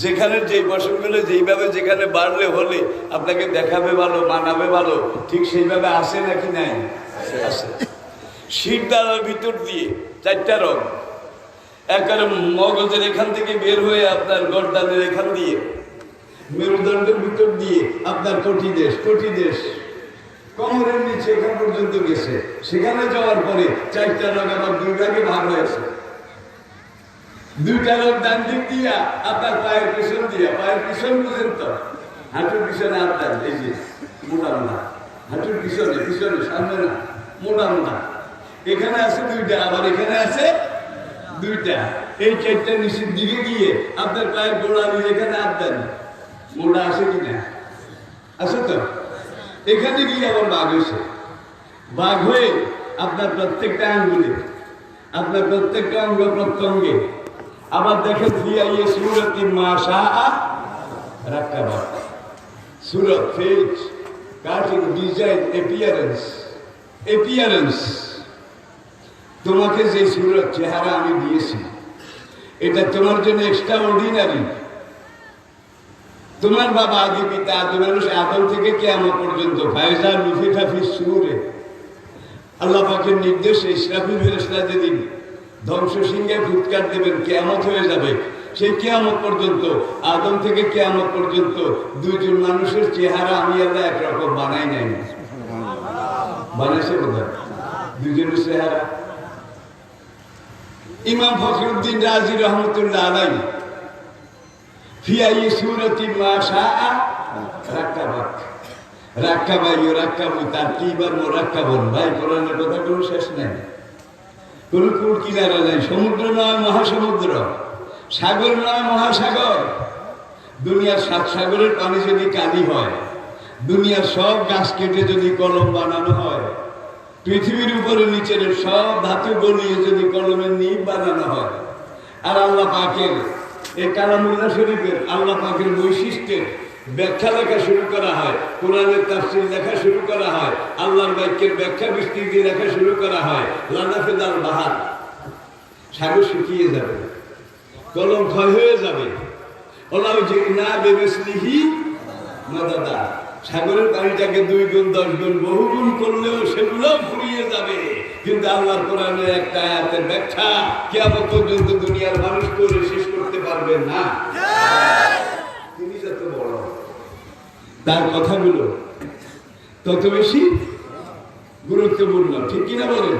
যেখানে যেই পশমগুলো যেইভাবে যেখানে বাড়লে হলে আপনাকে দেখাবে ভালো, মানাবে ভালো, ঠিক সেইভাবে আসে নাকি নাই? আসে। শিরদাঁড়ার ভিতর দিয়ে 4টা রং, একেবারে মগজের এখান থেকে বের হয়ে আপনার গর্দানের এখান দিয়ে মেরুদণ্ডের ভিতর দিয়ে আপনার কটিদেশ কোমরের নিচে এখান পর্যন্ত গেছে। সেখানে যাওয়ার পরে 4টা রং আবার 2 ভাগে ভাগ হয়েছে। 2টা রং ডান দিক দিয়া আপনার পায়ের পিছন দিয়া, পায়ের পিছন পর্যন্ত, হাঁটুর পিছনে আপনার এই যে মোটা মোটা, হাঁটুর পিছনে সামনে না, মোটা মোটা। এখানে আছে 2টা, আবার এখানে আছে 2টা। এই 4টা নিচের দিকে গিয়ে আপনার পায়ের গোড়া দিয়ে এখানে আপনার মোটা আছে কিনা? আছে তো। এখানে গিয়ে আবার বাঘ হয়েছে। বাঘ হয়ে আপনার প্রত্যেকটা আঙ্গুলে, আপনার প্রত্যেকটা অঙ্গ প্রত্যঙ্গে আবার দেখেন ফিয়াইয়ে সুরতি মাশা রাকাবা। সুরত, ফেজ, কাটিং, ডিজাইন, অ্যাপিয়ারেন্স। তোমাকে যে সুরত, চেহারা আমি দিয়েছি, এটা তোমার জন্য এক্সট্রা অর্ডিনারি। তোমার বাবা আদি পিতা আদম থেকে কিয়ামত পর্যন্ত ফায়জা নুফিখা ফিস সূরে, আল্লাহ পাকের নির্দেশে ইসরাফিল ফেরেশতা যেদিন ধ্বংস সিংহে ফুৎকার দেবেন, কিয়ামত হয়ে যাবে, সেই কিয়ামত পর্যন্ত, আদম থেকে কিয়ামত পর্যন্ত 2জন মানুষের চেহারা আমি আল্লাহ একরকম বানাই নাই। বানাইছে বোধহয় 2জনের চেহারা। ইমাম ফখরুদ্দিন রাজি রহমতুল্লাহ আলাইহি ফিয়াই সুরতি মা শাআ রাক্কাবাক, রাক্কাবাই রাক্কাবু তারকিবান মুরাক্কাবুন। ভাই, কোরআনের কথা কোনো শেষ নেই, কোন কূল কিনারা নাই। সমুদ্র নয় মহাসমুদ্র, সাগর নয় মহাসাগর। দুনিয়ার 7 সাগরের পানি যদি কালি হয়, দুনিয়ার সব গাছ কেটে যদি কলম বানানো হয়, পৃথিবীর উপরে নিচের সব ধাতু গলিয়ে যদি কলমের নিব বানানো হয়, আর আল্লাহ পাকের এই কালামুল্লাহ শরীফের আল্লাহ পাকের বৈশিষ্ট্যের ব্যাখ্যা লেখা শুরু করা হয়, কোরআনের তাফসীর লেখা শুরু করা হয়, আল্লাহর বাক্যের ব্যাখ্যা বিস্তৃতি লেখা শুরু করা হয়, লানাফেদাল বাহার, সাগর শুকিয়ে যাবে, কলম ক্ষয় হয়ে যাবে। ওলাউ জিনা বিমিসলিহি মাদাদা, সাগরের পানিটাকে 2 গুণ 10 গুণ বহু গুণ করলেও সেগুলো ফুরিয়ে যাবে। কিন্তু আল্লাহর কোরআনের একটা আয়াতের ব্যাখ্যা কিয়ামত পর্যন্ত দুনিয়ার মানুষ করে শেষ করতে পারবে না। তিনি যত বড়, তার কথাগুলো তত বেশি গুরুত্বপূর্ণ, ঠিক কিনা বলেন?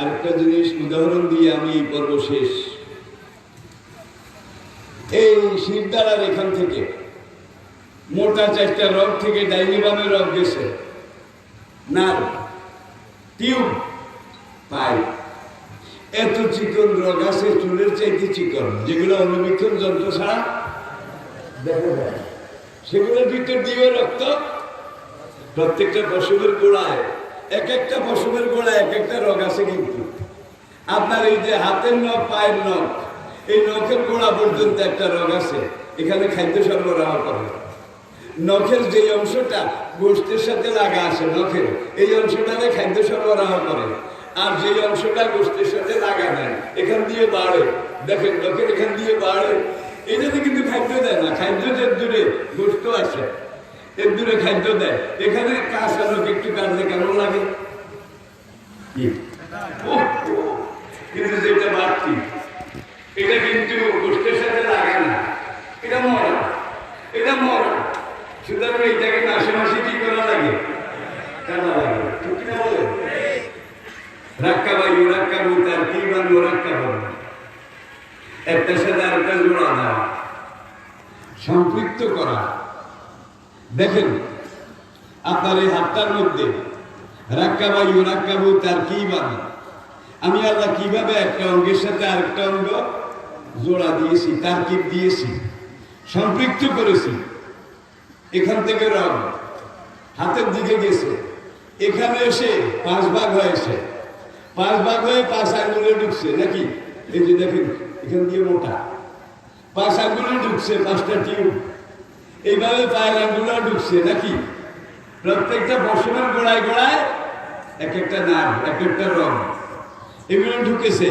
আরেকটা জিনিস উদাহরণ দিয়ে আমি এই পর্ব শেষ। এই শিরদাঁড়ার এখান থেকে মোটা 4টা রগ থেকে ডাইনি বামে রগ গেছে। Nerve, tube, pipe. এত চিকন রোগ আছে চুলের চাইতে চিকন, যেগুলো অনুবীক্ষণ যন্ত্র ছাড়া দেখা যায়। সেগুলোর ভিতর দিয়ে রক্ত প্রত্যেকটা পশমের গোড়ায়, এক একটা পশমের গোড়ায় এক একটা রোগ আছে। কিন্তু আপনার এই যে হাতের নখ, পায়ের নখ, এই নখের গোড়া পর্যন্ত একটা রোগ আছে। এখানে খাদ্য সরবরাহ করে। নখের যে অংশটা গোষ্ঠের সাথে লাগা আছে, নখের এই অংশটাকে খাদ্য সরবরাহ করে। আর যে অংশটা গোষ্ঠের সাথে লাগা নেয়, এখান দিয়ে বাড়ে। দেখেন নখের এখান দিয়ে বাড়ে, এটাতে কিন্তু খাদ্য দেয় না। খাদ্য যে দূরে গোষ্ঠ আছে, এর দূরে খাদ্য দেয়। এখানে কাঁচা নখ একটু কাটলে কেমন লাগে? কিন্তু যেটা বাড়তি, এটা কিন্তু গোষ্ঠের সাথে লাগা না, এটা মরা, এটা মরা। সুতরাং এইটাকে মাসে মাসে কি করা লাগে? কাটা লাগে। ঠিক কিনা বলে? রাক্কাবাই রাক্কাবু তার কি বান রাক্কাবু, একটার সাথে আরেকটা জোড়া দেওয়া, সম্পৃক্ত করা। দেখেন আপনার এই হাতটার মধ্যে রাক্কাবাই রাক্কাবু তার কি বান, আমি আল্লাহ কিভাবে একটা অঙ্গের সাথে আরেকটা অঙ্গ জোড়া দিয়েছি, তারকিব দিয়েছি, সম্পৃক্ত করেছি। এখান থেকে রং হাতের দিকে গেছে, এখানে এসে 5 ভাগ হয়েছে, 5 ভাগ হয়ে 5 আঙ্গুলে ঢুকছে নাকি? এই যে দেখেন এখান দিয়ে মোটা 5 আঙ্গুলে ঢুকছে, 5টা টিউব। এইভাবে পায়ের আঙ্গুলে ঢুকছে নাকি? প্রত্যেকটা পশমের গোড়ায় গোড়ায় এক একটা নার্ভ, এক একটা রং, এগুলো ঢুকেছে।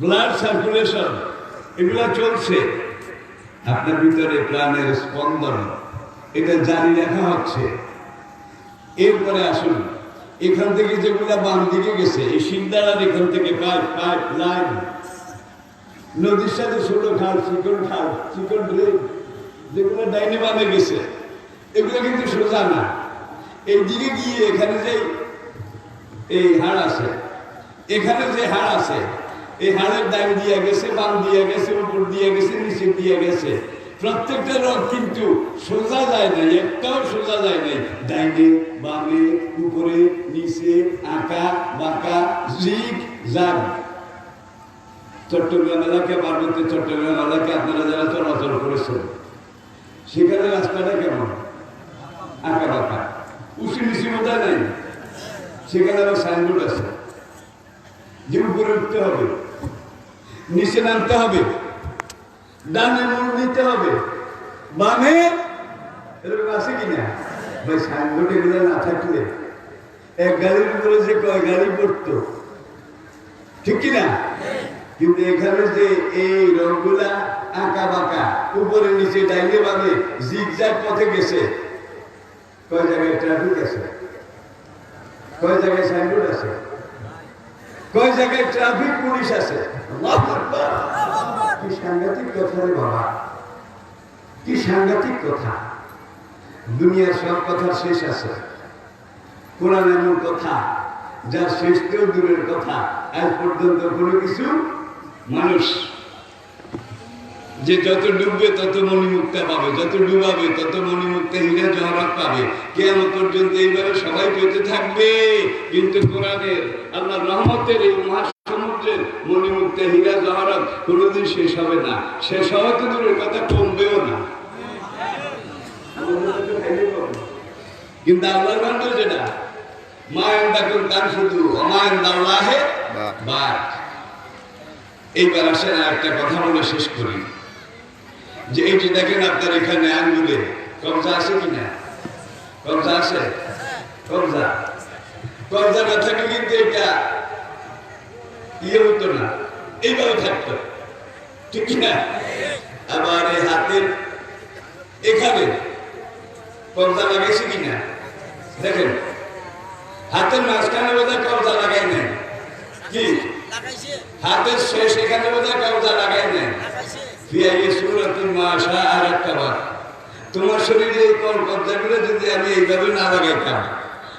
ব্লাড সার্কুলেশন এগুলো চলছে। আপনার ভিতরে প্রাণের স্পন্দন, এটা জারি রাখা হচ্ছে। এরপরে আসুন, এখান থেকে যেগুলা বাম দিকে গেছে, এই শিরদাঁড়ার এখান থেকে পাইপ পাইপ লাইন, নদীর সাথে ছোট খাল, চিকন ড্রেন, যেগুলো ডাইনে বামে গেছে, এগুলো কিন্তু সোজা না। এই দিকে গিয়ে এখানে যে এই হাড় আছে, এখানে যে হাড় আছে, এই হাড়ের ডাইন দিয়ে গেছে, বাম দিয়ে গেছে, উপর দিয়ে গেছে, নিচে দিয়ে গেছে। প্রত্যেকটা রোগ কিন্তু সোজা যায় নাই, একটাও সোজা যায় নাই। ডাইনে বামে, উপরে নিচে, আঁকা বাঁকা, জিগ জাগ। চট্টগ্রাম এলাকা, পার্বত্য চট্টগ্রাম এলাকা আপনারা যারা চলাচল করেছেন, সেখানে রাস্তাটা কেমন? আঁকা বাঁকা, উঁচু নিচু বোঝা নাই। সেখানে আবার সাইনবোর্ড আছে যে উপরে উঠতে হবে, নিচে নামতে হবে, ডানে মোড় নিতে হবে, বামে। এরকম আছে কিনা ভাই? সাইনবোর্ড এগুলো না থাকলে এক গাড়ির উপরে যে কয় গাড়ি পড়তো, ঠিক কিনা? কিন্তু এখানে যে এই রংগুলা আঁকা বাঁকা, উপরে নিচে ডাইনে বামে জিগজ্যাগ পথে গেছে। কয় জায়গায় ট্রাফিক আছে, কয় জায়গায় সাইনবোর্ড আছে, কয় জায়গায় ট্রাফিক পুলিশ আছে। কি সাংঘাতিক কথা রে বাবা, কি সাংঘাতিক কথা। দুনিয়ার সব কথার শেষ আছে। কোরআন এমন কথা যার শেষতেও দূরের কথা। আজ পর্যন্ত কোনো কিছু মানুষ যে যত ডুববে তত মণিমুক্তা পাবে, যত ডুবাবে তত মণিমুক্তা হীরা জহরত পাবে। কিয়ামত পর্যন্ত এইভাবে সবাই পেতে থাকবে। কিন্তু কোরআনের আল্লাহ রহমতের এই মহাসমুদ্রের মণিমুক্তা হীরা জহরত কোনোদিন শেষ হবে না। শেষ হওয়া তো দূরের কথা, কমবেও না। কিন্তু আল্লাহর বান্দা যেটা মায়ের ডাকুন তার শুধু অমায়ন দাল্লাহে বাদ। এইবার আসেন একটা কথা বলে শেষ করি, যে এই যে দেখেন আপনার এখানে আঙ্গুলে কবজা আছে কিনা? কবজা আছে? কবজা কবজা না থাকলে কিন্তু এটা ইয়ে হতো না, এইভাবে থাকতো, ঠিক কিনা? আবার এই হাতের এখানে কবজা লাগাইছে কিনা? দেখেন হাতের মাঝখানে বোধহয় কবজা লাগাই নাই, কি হাতের শেষ এখানে বোধহয় কবজা লাগাই নাই। তোমার শরীরে এই কবজাগুলো যদি আমি এইভাবে না লাগাইতাম,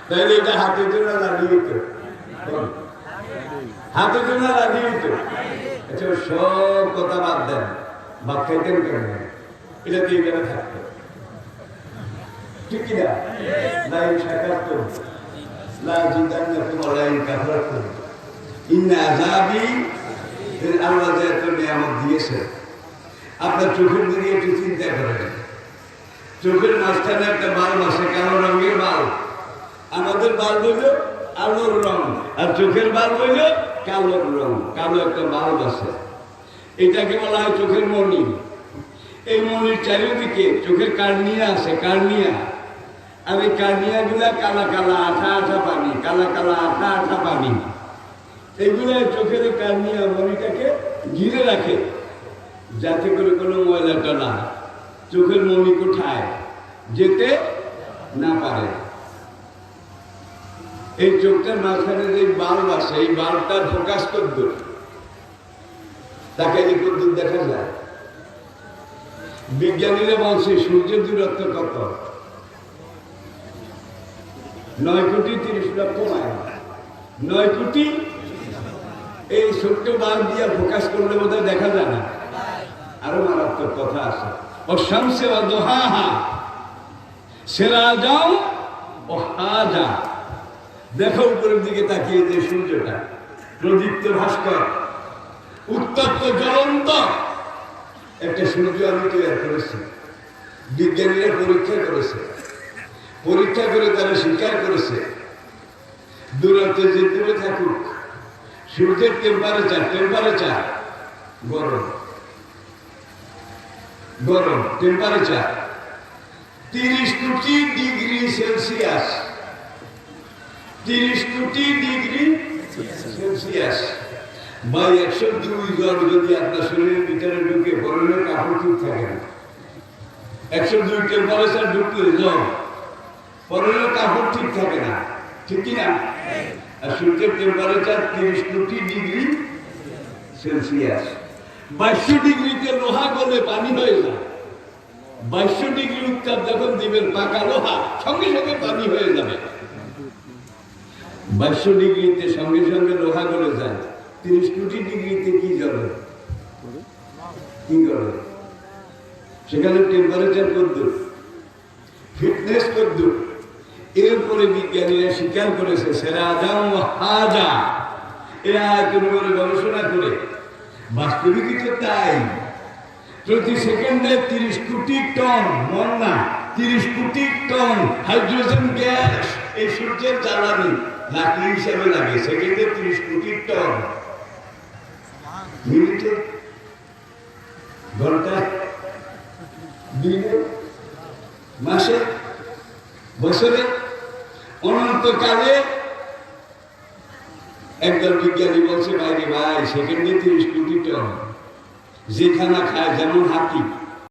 তাহলে এটা হাতের জন্য লাগিয়ে দিত, হাতের জন্য লাগিয়ে দিত। আচ্ছা সব কথা বাদ দেন, ভাত খাইতেন কেন? এটা তো এইভাবে থাকতো, ঠিক কিনা? লা জিদান্নাকুম ওয়া লা ইন কাফারতুম ইন্না আযাবি, আল্লাহ যে এত নিয়ামত দিয়েছে। আপনার চোখের দিকে একটু চিন্তা করেন, চোখের মাঝখানে একটা বাল্ব আছে, কালো রঙের বাল্ব। আমাদের বাল্ব হইল আলোর রং, আর চোখের বাল্ব হইল কালোর রং। কালো একটা বাল্ব আছে, এটাকে বলা হয় চোখের মণি। এই মণির চারিদিকে চোখের কার্নিয়া আছে, কার্নিয়া। আর এই কার্নিয়া গুলা কালা কালা আঠা আঠা পানি, কালা কালা আঠা আঠা পানি। এইগুলা চোখের কার্নিয়া মণিটাকে ঘিরে রাখে, যাতে করে কোনো ময়লা টলা চোখের মণি কোঠায় যেতে না পারে। এই চোখটার মাঝখানে যে বাল্ব আছে, এই বাল্বটার ফোকাস কদ্দূর, তাকে যে কদ্দূর দেখা যায়। বিজ্ঞানীরা বলছে সূর্যের দূরত্ব কত? 9,30,00,000 মাইল। 9 কোটি। এই ছোট্ট বাল্ব দিয়ে ফোকাস করলে বোধহয় দেখা যায় না। আরো মারাত্মক কথা আছে, ও শামসে ওয়া দুহাহা সিরাজাও ও হাজা। দেখো উপরের দিকে তাকিয়ে, যে সূর্যটা প্রদীপ্ত ভাস্কর, উত্তপ্ত জ্বলন্ত একটা সূর্য আমি তৈরি করেছি। বিজ্ঞানীরা পরীক্ষা করেছে, পরীক্ষা করে তারা স্বীকার করেছে দূরত্ব যে দূরে থাকুক, সূর্যের টেম্পারেচার গরম গরম টেম্পারেচার 30 কোটি ডিগ্রি সেলসিয়াস। 30 কোটি ডিগ্রি সেলসিয়াস বা 102 জ্বর যদি আপনার শরীরের ভিতরে ঢুকে, পরনের কাপড় ঠিক থাকে না। 102 টেম্পারেচার ঢুকলে জ্বর, পরনের কাপড় ঠিক থাকে না, ঠিক কিনা? আর সূর্যের টেম্পারেচার 30 কোটি ডিগ্রি সেলসিয়াস। 2200 ডিগ্রিতে লোহা গলে পানি হয়ে যায়। 2200 ডিগ্রি উত্তাপ যখন দিবেন পাকা লোহা, সঙ্গে সঙ্গে পানি হয়ে যাবে। 2200 ডিগ্রিতে সঙ্গে সঙ্গে লোহা গলে যায়। 30 কোটি ডিগ্রিতে কি জ্বলে, কি করে? সেখানে টেম্পারেচার কদ্দূর, ফিটনেস কদ্দূর, এরপরে বিজ্ঞানীরা স্বীকার করেছে সিরাজাও ওয়া হাজা। এরা কোনো গবেষণা করে বাস্তবিকই তো তাই। প্রতি সেকেন্ডে 30 কোটি টন, মন না, 30 কোটি টন হাইড্রোজেন গ্যাস এই সূর্যের জ্বালানি লাকড়ি হিসাবে লাগে। সেকেন্ডে 30 কোটি টন, মিনিটে, ঘন্টায়, দিনে, মাসে, বছরে, অনন্তকালে। একদল বিজ্ঞানী বলছে, ভাই সেকেন্ডে 30 কোটি টন। যে খানা খায়, যেমন হাতি,